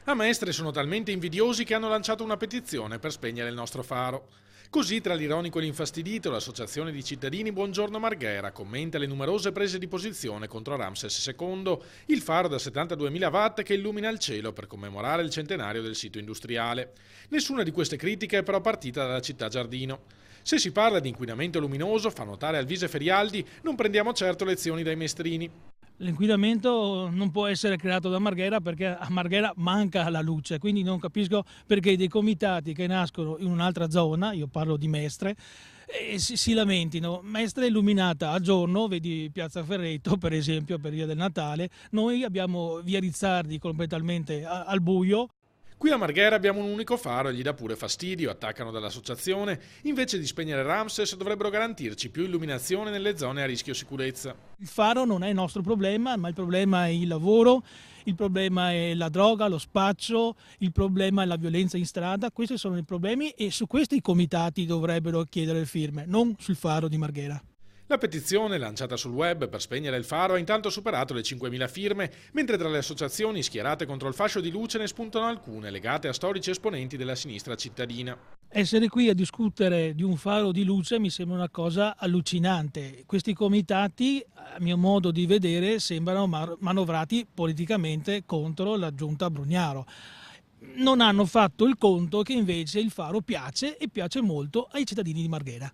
A Mestre sono talmente invidiosi che hanno lanciato una petizione per spegnere il nostro faro. Così, tra l'ironico e l'infastidito, l'associazione di cittadini Buongiorno Marghera commenta le numerose prese di posizione contro Ramses II, il faro da 72.000 watt che illumina il cielo per commemorare il centenario del sito industriale. Nessuna di queste critiche è però partita dalla città giardino. Se si parla di inquinamento luminoso, fa notare Alvise Ferialdi, non prendiamo certo lezioni dai mestrini. L'inquinamento non può essere creato da Marghera perché a Marghera manca la luce, quindi non capisco perché dei comitati che nascono in un'altra zona, io parlo di Mestre, si lamentino. Mestre è illuminata a giorno, vedi Piazza Ferretto per esempio per via del Natale, noi abbiamo via Rizzardi completamente al buio. Qui a Marghera abbiamo un unico faro e gli dà pure fastidio, attaccano dall'associazione. Invece di spegnere Ramses dovrebbero garantirci più illuminazione nelle zone a rischio sicurezza. Il faro non è il nostro problema, ma il problema è il lavoro, il problema è la droga, lo spaccio, il problema è la violenza in strada. Questi sono i problemi e su questi i comitati dovrebbero chiedere firme, non sul faro di Marghera. La petizione, lanciata sul web per spegnere il faro, ha intanto superato le 5.000 firme, mentre tra le associazioni schierate contro il fascio di luce ne spuntano alcune legate a storici esponenti della sinistra cittadina. Essere qui a discutere di un faro di luce mi sembra una cosa allucinante. Questi comitati, a mio modo di vedere, sembrano manovrati politicamente contro la giunta Brugnaro. Non hanno fatto il conto che invece il faro piace e piace molto ai cittadini di Marghera.